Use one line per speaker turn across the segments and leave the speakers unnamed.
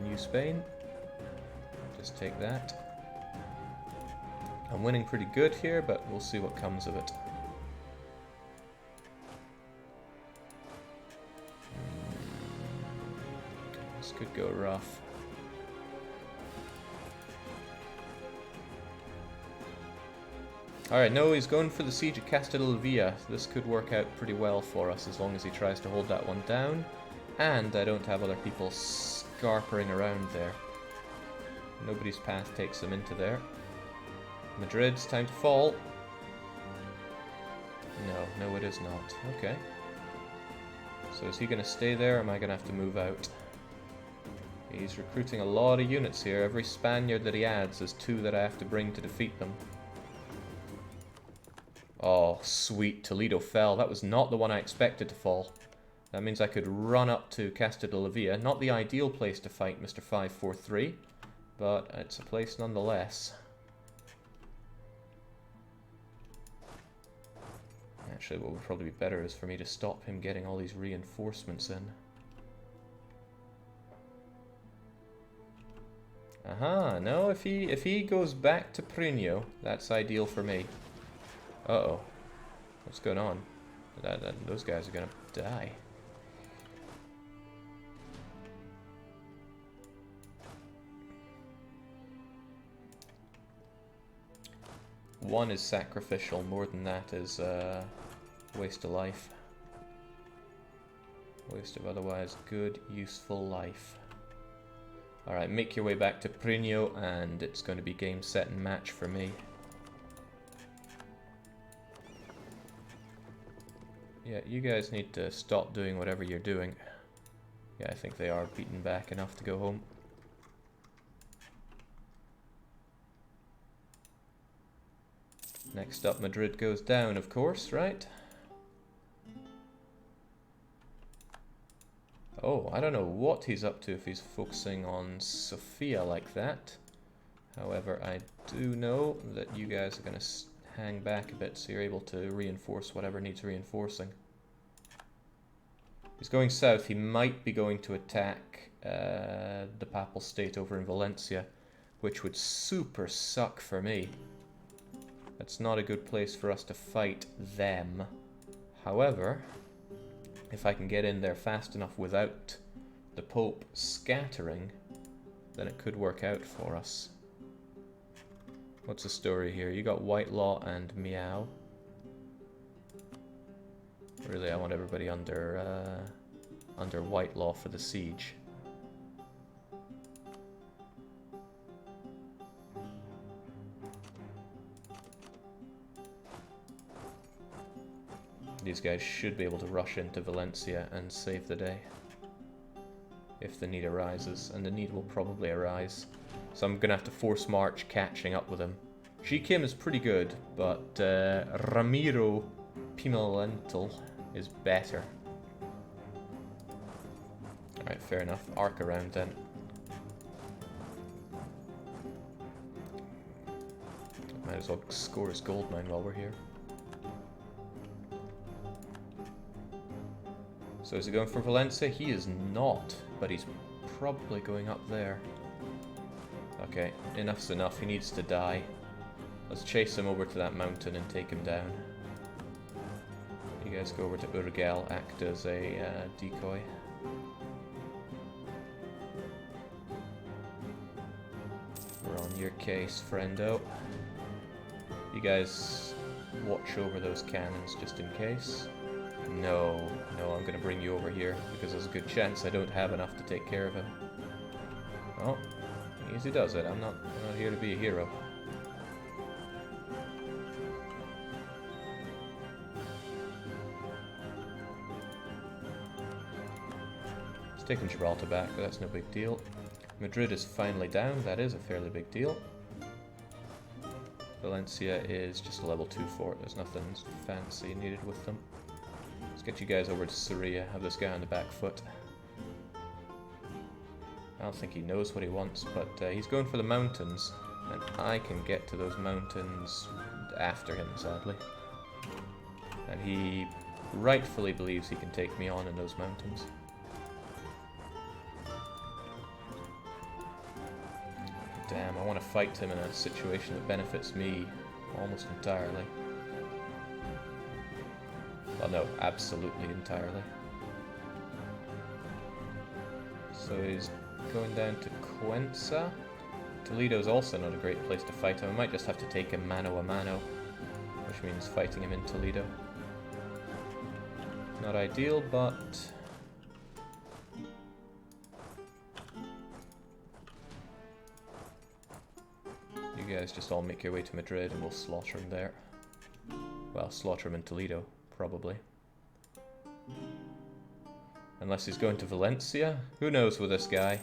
New Spain. Just take that. I'm winning pretty good here, but we'll see what comes of it. This could go rough. Alright, no, he's going for the siege of Castellovia. This could work out pretty well for us as long as he tries to hold that one down. And I don't have other people scarpering around there. Nobody's path takes them into there. Madrid's time to fall. No, it is not. Okay. So is he going to stay there or am I going to have to move out? He's recruiting a lot of units here. Every Spaniard that he adds is 2 that I have to bring to defeat them. Oh, sweet. Toledo fell. That was not the one I expected to fall. That means I could run up to Castellovia. Not the ideal place to fight Mr. 543, but it's a place nonetheless. Actually, what would probably be better is for me to stop him getting all these reinforcements in. Aha, no, if he goes back to Prinio, that's ideal for me. Uh-oh. What's going on? Those guys are gonna die. One is sacrificial, more than that is waste of life. Waste of otherwise good, useful life. Alright, make your way back to Prinio, and it's going to be game, set, and match for me. Yeah, you guys need to stop doing whatever you're doing. Yeah, I think they are beaten back enough to go home. Next up, Madrid goes down, of course, right? Oh, I don't know what he's up to if he's focusing on Sofia like that. However, I do know that you guys are going to hang back a bit so you're able to reinforce whatever needs reinforcing. He's going south. He might be going to attack the Papal State over in Valencia, which would super suck for me. That's not a good place for us to fight them. However, if I can get in there fast enough without the Pope scattering, then it could work out for us. What's the story here? You got Whitelaw and Meow. Really, I want everybody under Whitelaw for the siege. These guys should be able to rush into Valencia and save the day. If the need arises, and the need will probably arise. So I'm going to have to force march catching up with him. G-Kim is pretty good, but Ramiro Pimentel is better. Alright, fair enough. Arc around then. Might as well score his gold mine while we're here. So is he going for Valencia? He is not, but he's probably going up there. Okay, enough's enough. He needs to die. Let's chase him over to that mountain and take him down. You guys go over to Urgel, act as a decoy. We're on your case, friendo. You guys watch over those cannons just in case. No, I'm going to bring you over here because there's a good chance I don't have enough to take care of him. Oh, easy does it. I'm not here to be a hero. It's taken Gibraltar back, but that's no big deal. Madrid is finally down. That is a fairly big deal. Valencia is just a level 2 fort. There's nothing fancy needed with them. Let's get you guys over to Syria, have this guy on the back foot. I don't think he knows what he wants, but he's going for the mountains, and I can get to those mountains after him, sadly. And he rightfully believes he can take me on in those mountains. Damn, I want to fight him in a situation that benefits me almost entirely. Well, no, absolutely entirely. So he's going down to Cuenca. Toledo's also not a great place to fight him. I might just have to take him mano a mano, which means fighting him in Toledo. Not ideal, but... you guys just all make your way to Madrid and we'll slaughter him there. Well, slaughter him in Toledo, probably. Unless he's going to Valencia? Who knows with this guy?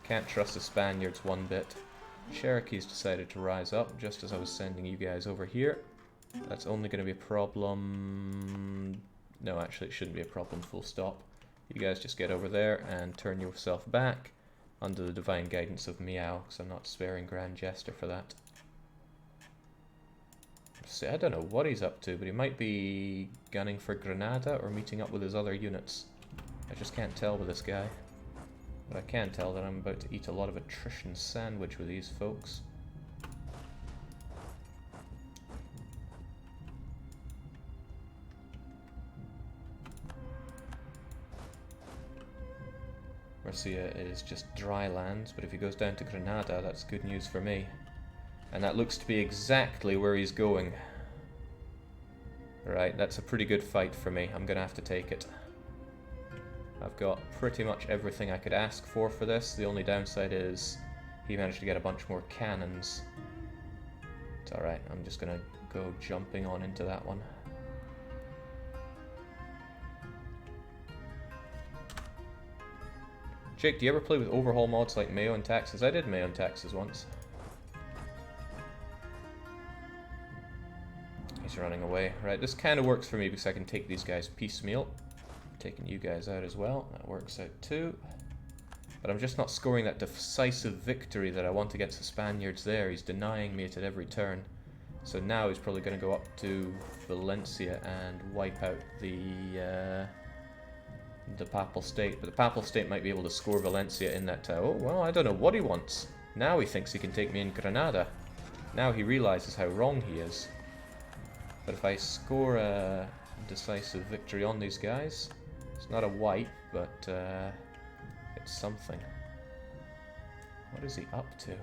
Can't trust the Spaniards one bit. Cherokee's decided to rise up just as I was sending you guys over here. That's only going to be a problem... no, actually it shouldn't be a problem, full stop. You guys just get over there and turn yourself back under the divine guidance of Meow, because I'm not sparing Grand Jester for that. See, I don't know what he's up to, but he might be gunning for Granada or meeting up with his other units. I just can't tell with this guy. But I can tell that I'm about to eat a lot of attrition sandwich with these folks. Murcia is just dry lands, but if he goes down to Granada, that's good news for me. And that looks to be exactly where he's going. Right, that's a pretty good fight for me. I'm gonna have to take it. I've got pretty much everything I could ask for this. The only downside is he managed to get a bunch more cannons. It's alright, I'm just gonna go jumping on into that one. Jake, do you ever play with overhaul mods like Mayo and Taxes? I did Mayo and Taxes once. He's running away. Right, this kind of works for me because I can take these guys piecemeal. Taking you guys out as well. That works out too. But I'm just not scoring that decisive victory that I want against the Spaniards there. He's denying me it at every turn. So now he's probably going to go up to Valencia and wipe out the Papal State. But the Papal State might be able to score Valencia in that town. Oh, well, I don't know what he wants. Now he thinks he can take me in Granada. Now he realizes how wrong he is. But if I score a decisive victory on these guys... it's not a wipe, but it's something. What is he up to?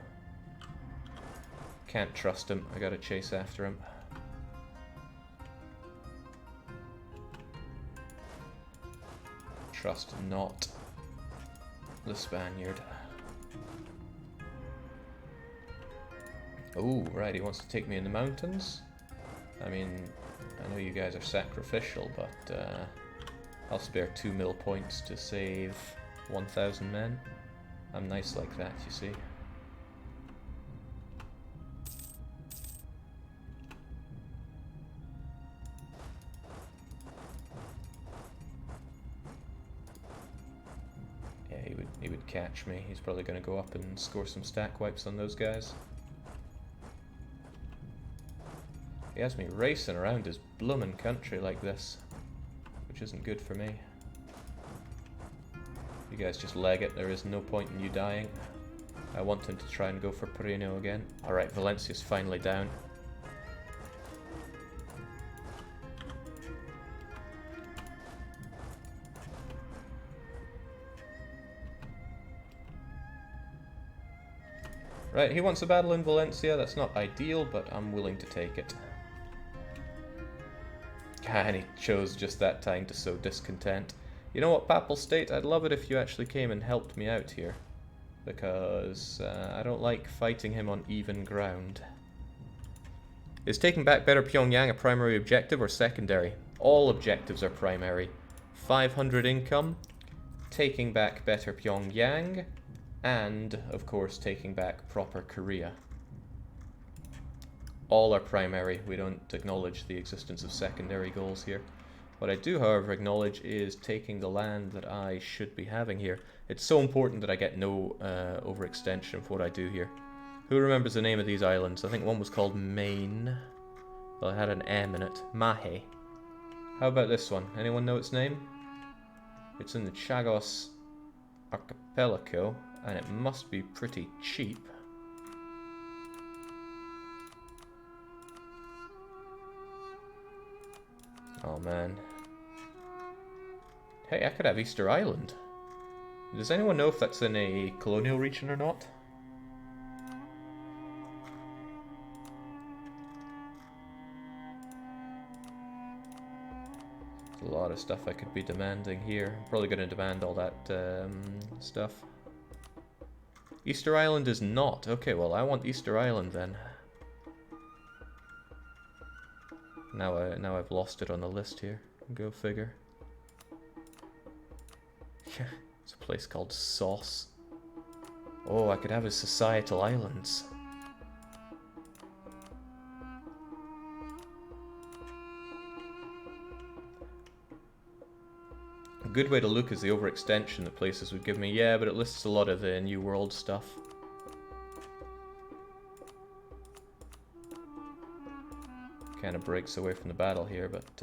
Can't trust him. I gotta chase after him. Trust not the Spaniard. Oh, right, he wants to take me in the mountains. I mean, I know you guys are sacrificial, but I'll spare 2 mil points to save 1,000 men. I'm nice like that, you see. Yeah, he would catch me. He's probably going to go up and score some stack wipes on those guys. He has me racing around his bloomin' country like this, which isn't good for me. You guys just leg it, there is no point in you dying. I want him to try and go for Perino again. Alright, Valencia's finally down. Right, he wants a battle in Valencia. That's not ideal, but I'm willing to take it. And he chose just that time to sow discontent. You know what, Papal State? I'd love it if you actually came and helped me out here. Because I don't like fighting him on even ground. Is taking back Better Pyongyang a primary objective or secondary? All objectives are primary. 500 income, taking back Better Pyongyang, and, of course, taking back proper Korea. All are primary. We don't acknowledge the existence of secondary goals here. What I do, however, acknowledge is taking the land that I should be having here. It's so important that I get no overextension of what I do here. Who remembers the name of these islands? I think one was called Maine. Well, it had an M in it. Mahe. How about this one? Anyone know its name? It's in the Chagos Archipelago, and it must be pretty cheap. Oh man. Hey, I could have Easter Island. Does anyone know if that's in a colonial region or not? There's a lot of stuff I could be demanding here. I'm probably going to demand all that stuff. Easter Island is not. Okay, well, I want Easter Island then. Now I've lost it on the list here. Go figure. Yeah, it's a place called Sauce. Oh, I could have his societal islands. A good way to look is the overextension that places would give me. Yeah, but it lists a lot of the New World stuff. Kind of breaks away from the battle here, but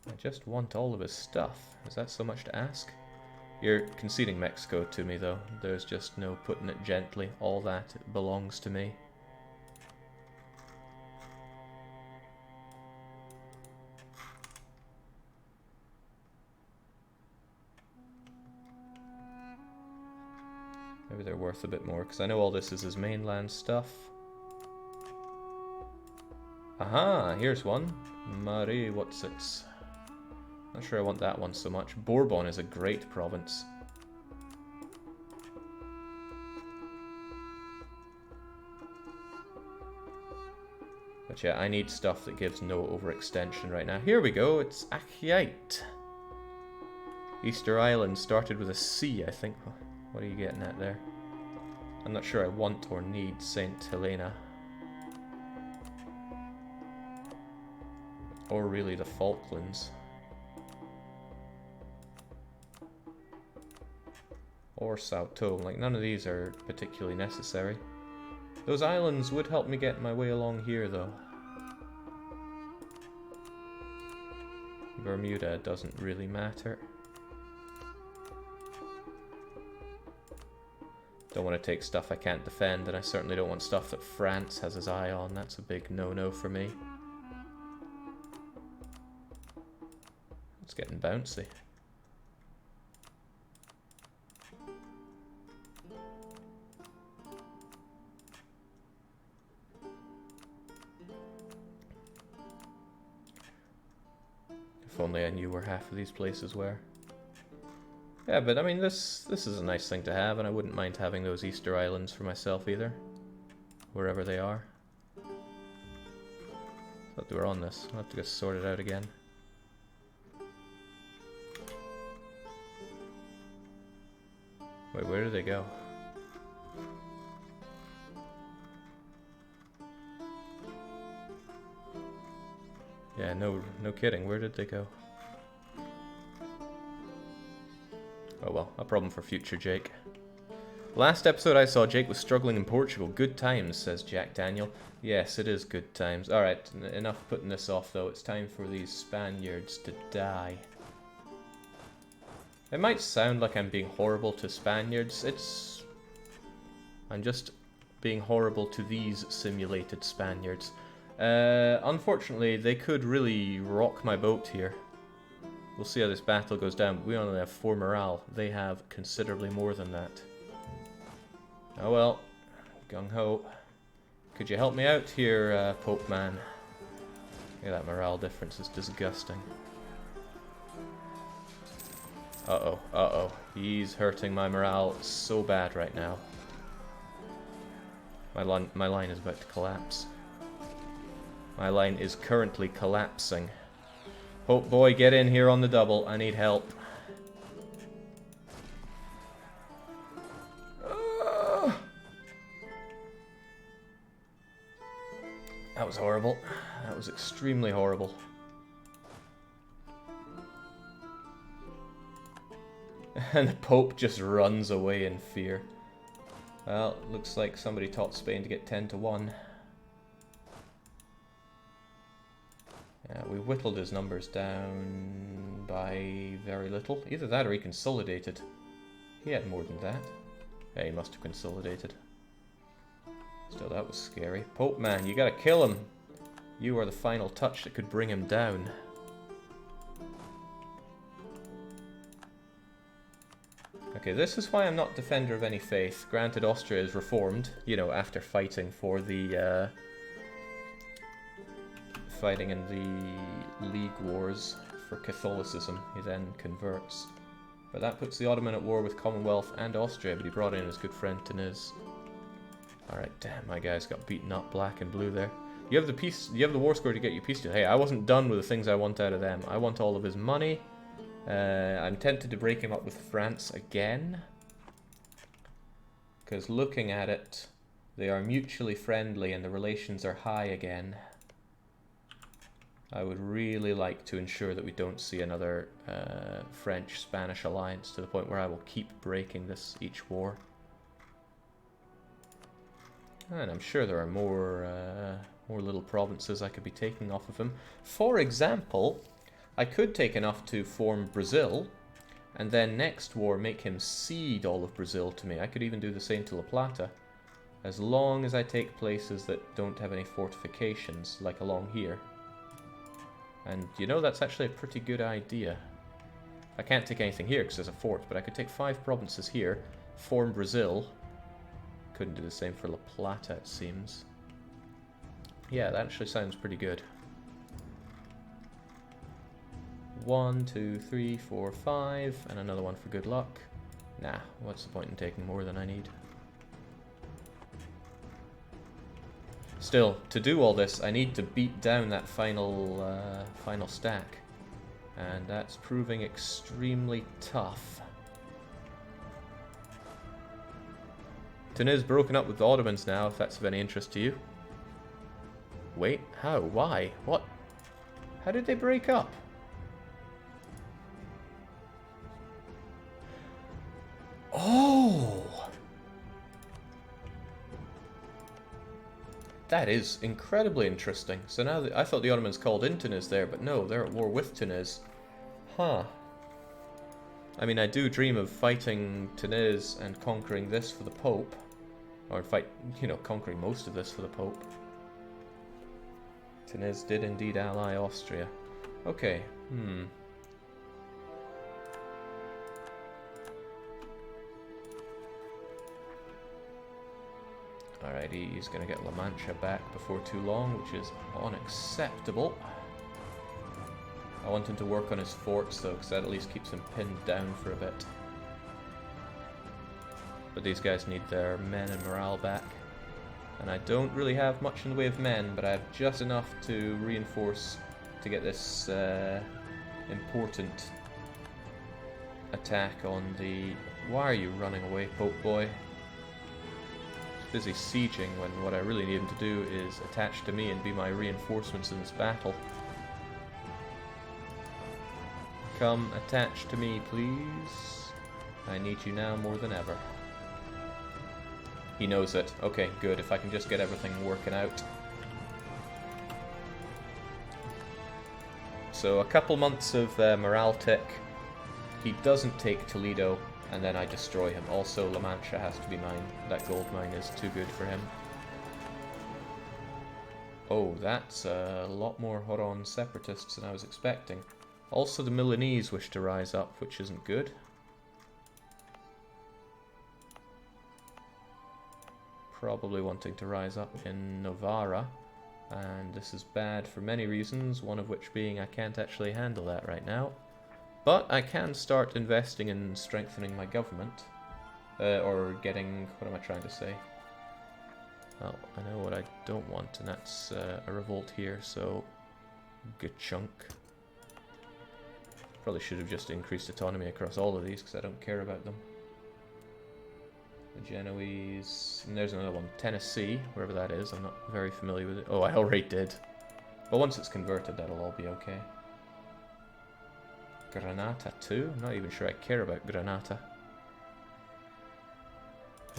I just want all of his stuff. Is that so much to ask? You're conceding Mexico to me, though. There's just no putting it gently. All that belongs to me. Maybe they're worth a bit more, because I know all this is his mainland stuff. Aha, here's one. Marie, what's it? Not sure I want that one so much. Bourbon is a great province. But yeah, I need stuff that gives no overextension right now. Here we go, it's Achaite. Easter Island started with a C, I think. What are you getting at there? I'm not sure I want or need St. Helena. Or really the Falklands. Or Sao Tome. Like, none of these are particularly necessary. Those islands would help me get my way along here, though. Bermuda doesn't really matter. Don't want to take stuff I can't defend, and I certainly don't want stuff that France has his eye on. That's a big no-no for me. It's getting bouncy. If only I knew where half of these places were. Yeah, but I mean, this is a nice thing to have, and I wouldn't mind having those Easter Islands for myself either. Wherever they are. Thought they were on this. I'll have to get sorted out again. Wait, where did they go? Yeah, no kidding. Where did they go? Oh well, a problem for future Jake. Last episode I saw Jake was struggling in Portugal. Good times, says Jack Daniel. Yes, it is good times. Alright, enough putting this off though. It's time for these Spaniards to die. It might sound like I'm being horrible to Spaniards. I'm just being horrible to these simulated Spaniards. Unfortunately, they could really rock my boat here. We'll see how this battle goes down, but we only have 4 morale. They have considerably more than that. Oh well. Gung-ho. Could you help me out here, Pope Man? Yeah, that morale difference is disgusting. Uh-oh, uh-oh. He's hurting my morale so bad right now. My line is about to collapse. My line is currently collapsing. Pope boy, get in here on the double. I need help. That was horrible. That was extremely horrible. And the Pope just runs away in fear. Well, looks like somebody taught Spain to get 10-1. Yeah, we whittled his numbers down by very little. Either that or he consolidated. He had more than that. Yeah, he must have consolidated. Still, that was scary. Pope man, you gotta kill him. You are the final touch that could bring him down. Okay, this is why I'm not defender of any faith. Granted, Austria is reformed, you know, after fighting for the, fighting in the League Wars for Catholicism. He then converts. But that puts the Ottoman at war with Commonwealth and Austria, but he brought in his good friend Teniz. Alright, damn, my guys got beaten up black and blue there. You have the peace, you have the war score to get you peace deal. Hey, I wasn't done with the things I want out of them. I want all of his money. I'm tempted to break him up with France again. Because looking at it, they are mutually friendly and the relations are high again. I would really like to ensure that we don't see another French-Spanish alliance to the point where I will keep breaking this each war. And I'm sure there are more little provinces I could be taking off of him. For example, I could take enough to form Brazil, and then next war make him cede all of Brazil to me. I could even do the same to La Plata, as long as I take places that don't have any fortifications, like along here. And you know, that's actually a pretty good idea. I can't take anything here because there's a fort, but I could take 5 provinces here, form Brazil. Couldn't do the same for La Plata, it seems. Yeah, that actually sounds pretty good. 1, 2, 3, 4, 5, and another one for good luck. Nah, what's the point in taking more than I need? Still, to do all this, I need to beat down that final stack. And that's proving extremely tough. Teniz broken up with the Ottomans now, if that's of any interest to you. Wait, how? Why? What? How did they break up? Oh! That is incredibly interesting. So now, I thought the Ottomans called in Teniz there, but no, they're at war with Teniz. Huh. I mean, I do dream of fighting Teniz and conquering this for the Pope. Or in fact, you know, conquering most of this for the Pope. Teniz did indeed ally Austria. Okay, Alrighty, he's going to get La Mancha back before too long, which is unacceptable. I want him to work on his forts though, because that at least keeps him pinned down for a bit. But these guys need their men and morale back. And I don't really have much in the way of men, but I have just enough to reinforce to get this important attack on the... Why are you running away, Pope Boy? Busy sieging when what I really need him to do is attach to me and be my reinforcements in this battle. Come attach to me, please. I need you now more than ever. He knows it. Okay, good. If I can just get everything working out. So a couple months of morale tick. He doesn't take Toledo, and then I destroy him. Also, La Mancha has to be mine. That gold mine is too good for him. Oh, that's a lot more Horon separatists than I was expecting. Also, the Milanese wish to rise up, which isn't good. Probably wanting to rise up in Novara, and this is bad for many reasons, one of which being I can't actually handle that right now. But I can start investing in strengthening my government, or getting, what am I trying to say? Well, I know what I don't want, and that's a revolt here, so good chunk. Probably should have just increased autonomy across all of these, because I don't care about them. The Genoese, and there's another one, Tennessee, wherever that is. I'm not very familiar with it. Oh, I already did. But once it's converted, that'll all be okay. Granata too? I'm not even sure I care about Granata.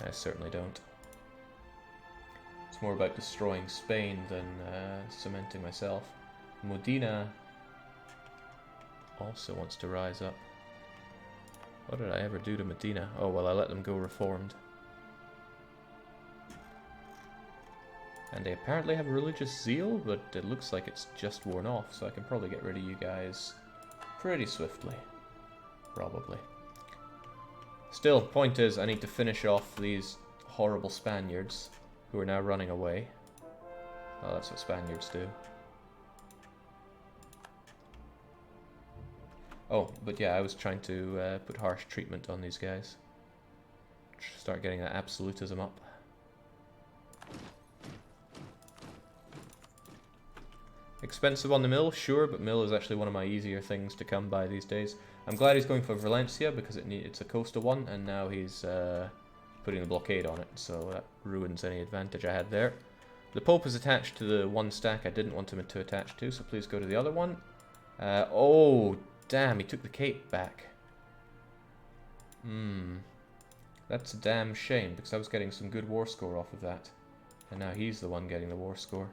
I certainly don't. It's more about destroying Spain than cementing myself. Modena also wants to rise up. What did I ever do to Medina? Oh, well, I let them go reformed. And they apparently have religious zeal, but it looks like it's just worn off, so I can probably get rid of you guys pretty swiftly. Probably. Still, point is, I need to finish off these horrible Spaniards, who are now running away. Oh, that's what Spaniards do. Oh, but yeah, I was trying to put harsh treatment on these guys. Start getting that absolutism up. Expensive on the mill, sure, but mill is actually one of my easier things to come by these days. I'm glad he's going for Valencia because it's a coastal one, and now he's putting a blockade on it, so that ruins any advantage I had there. The Pope is attached to the one stack I didn't want him to attach to, so please go to the other one. Oh, damn, he took the Cape back. That's a damn shame, because I was getting some good war score off of that. And now he's the one getting the war score.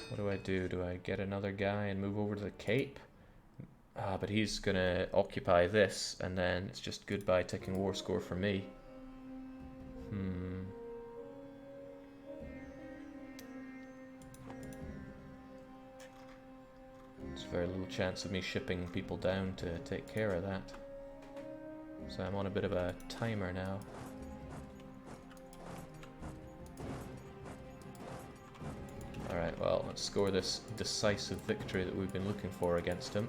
What do I do? Do I get another guy and move over to the Cape? Ah, but he's gonna occupy this, and then it's just goodbye taking war score for me. There's very little chance of me shipping people down to take care of that. So I'm on a bit of a timer now. Alright, well, let's score this decisive victory that we've been looking for against him.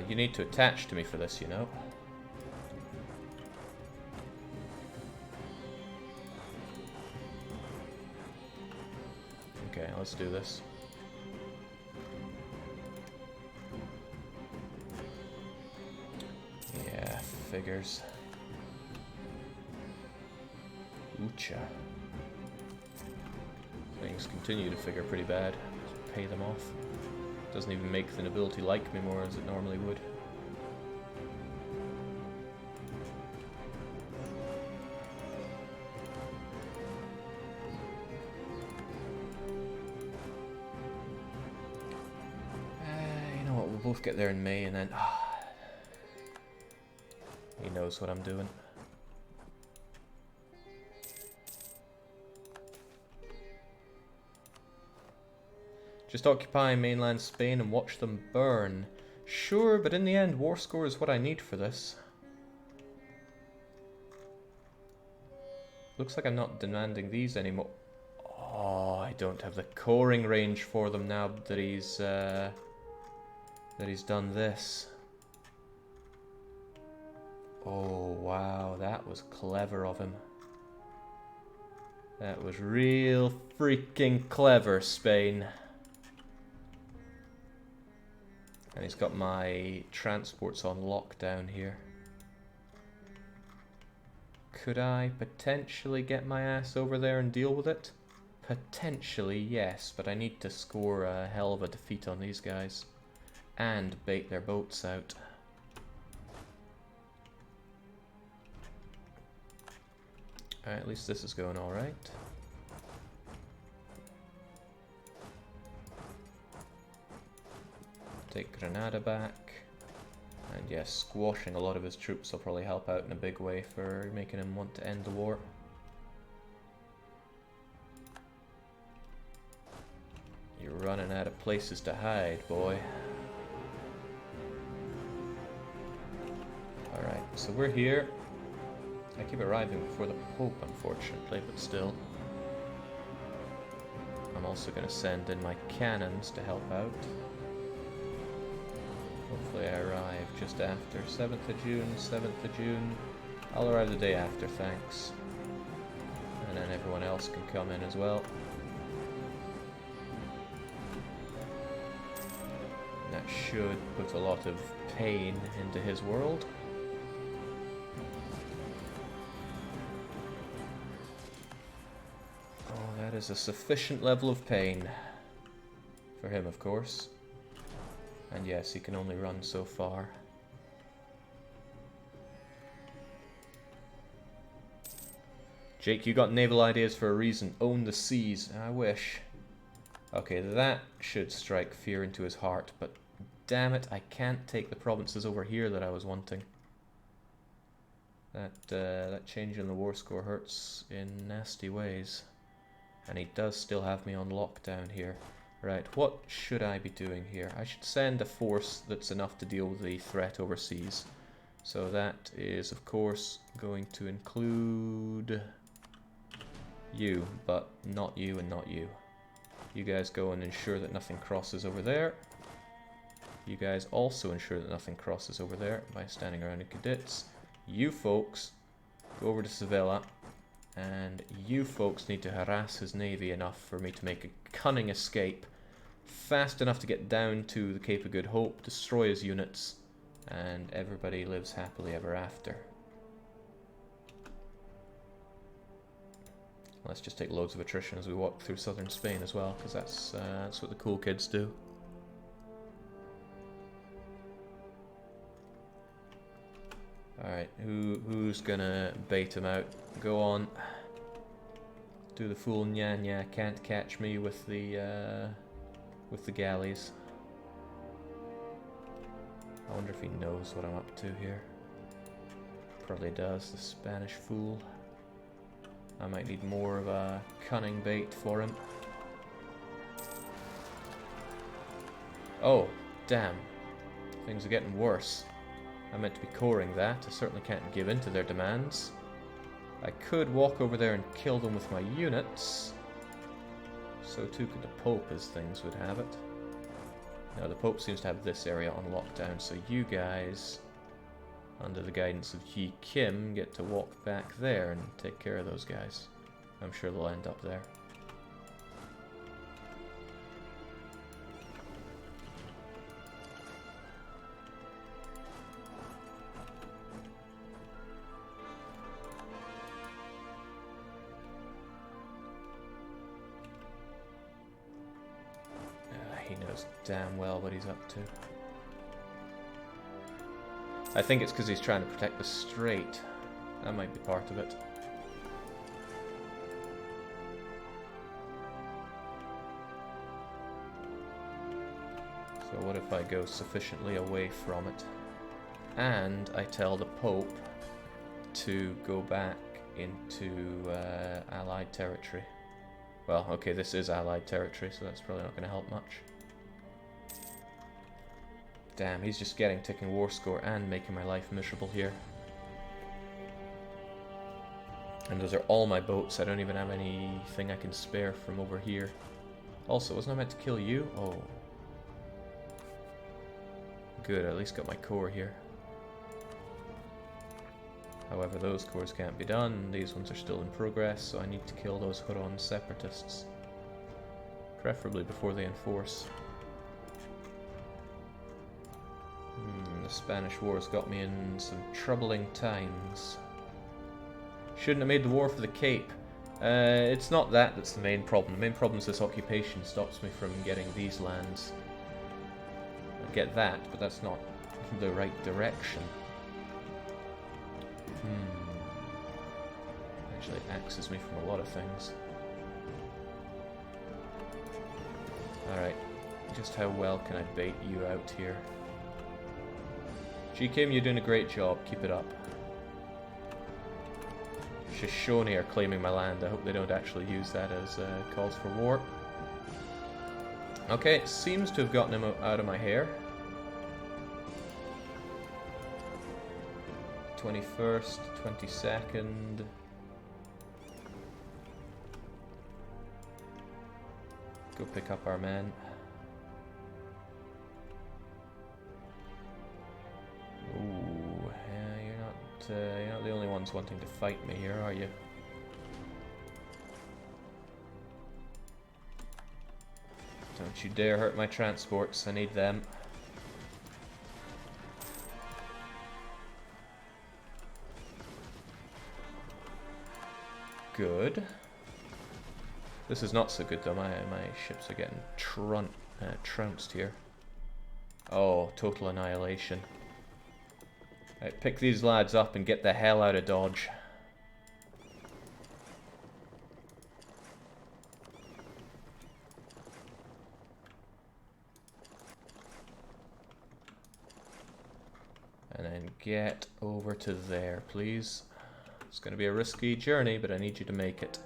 You need to attach to me for this, you know. Okay, let's do this. Yeah, figures. Oocha. Things continue to figure pretty bad. Just pay them off. Doesn't even make the nobility like me more as it normally would. You know what, we'll both get there in May and then... he knows what I'm doing. Just occupy mainland Spain and watch them burn. Sure, but in the end, war score is what I need for this. Looks like I'm not demanding these anymore. Oh, I don't have the coring range for them now that he's done this. Oh, wow, that was clever of him. That was real freaking clever, Spain. And he's got my transports on lockdown here. Could I potentially get my ass over there and deal with it? Potentially, yes, but I need to score a hell of a defeat on these guys. And bait their boats out. Alright, at least this is going alright. Take Granada back. And yes, squashing a lot of his troops will probably help out in a big way for making him want to end the war. You're running out of places to hide, boy. Alright, so we're here. I keep arriving before the Pope, unfortunately, but still. I'm also going to send in my cannons to help out. Hopefully I arrive just after 7th of June, 7th of June. I'll arrive the day after, thanks. And then everyone else can come in as well. And that should put a lot of pain into his world. Oh, that is a sufficient level of pain. For him, of course. And yes, he can only run so far. Jake, you got naval ideas for a reason. Own the seas. I wish. Okay, that should strike fear into his heart, but damn it, I can't take the provinces over here that I was wanting. That change in the war score hurts in nasty ways. And he does still have me on lockdown here. Right, what should I be doing here? I should send a force that's enough to deal with the threat overseas. So that is, of course, going to include you, but not you and not you. You guys go and ensure that nothing crosses over there. You guys also ensure that nothing crosses over there by standing around in cadets. You folks go over to Sevilla, and you folks need to harass his navy enough for me to make a cunning escape, fast enough to get down to the Cape of Good Hope, destroy his units, and everybody lives happily ever after. Let's just take loads of attrition as we walk through southern Spain as well, because that's what the cool kids do. Alright, who's gonna bait him out? Go on. Do the fool nya, can't catch me with the galleys. I wonder if he knows what I'm up to here. Probably does, the Spanish fool. I might need more of a cunning bait for him. Oh, damn. Things are getting worse. I meant to be coring that. I certainly can't give in to their demands. I could walk over there and kill them with my units. So too could the Pope, as things would have it. Now the Pope seems to have this area on lockdown, so you guys, under the guidance of Yi Kim, get to walk back there and take care of those guys. I'm sure they'll end up there. He knows damn well what he's up to. I think it's because he's trying to protect the strait. That might be part of it. So what if I go sufficiently away from it, and I tell the Pope to go back into Allied territory? Well, okay, this is Allied territory, so that's probably not going to help much. Damn, he's just getting ticking war score and making my life miserable here. And those are all my boats. I don't even have anything I can spare from over here. Also, wasn't I meant to kill you? Oh. Good, I at least got my core here. However, those cores can't be done. These ones are still in progress, so I need to kill those Huron separatists. Preferably before they enforce. The Spanish War's got me in some troubling times. Shouldn't have made the war for the Cape. It's not that's the main problem. The main problem is this occupation stops me from getting these lands. I get that, but that's not the right direction. Actually, it axes me from a lot of things. Alright, just how well can I bait you out here? G Kim, you're doing a great job. Keep it up. Shoshone are claiming my land. I hope they don't actually use that as cause for war. Okay, seems to have gotten him out of my hair. 21st, 22nd. Go pick up our men. Ooh, yeah, you're not the only ones wanting to fight me here, are you? Don't you dare hurt my transports, I need them. Good. This is not so good though, my ships are getting trounced here. Oh, total annihilation. Right, pick these lads up and get the hell out of Dodge. get over to there, please. It's going to be a risky journey, but I need you to make it.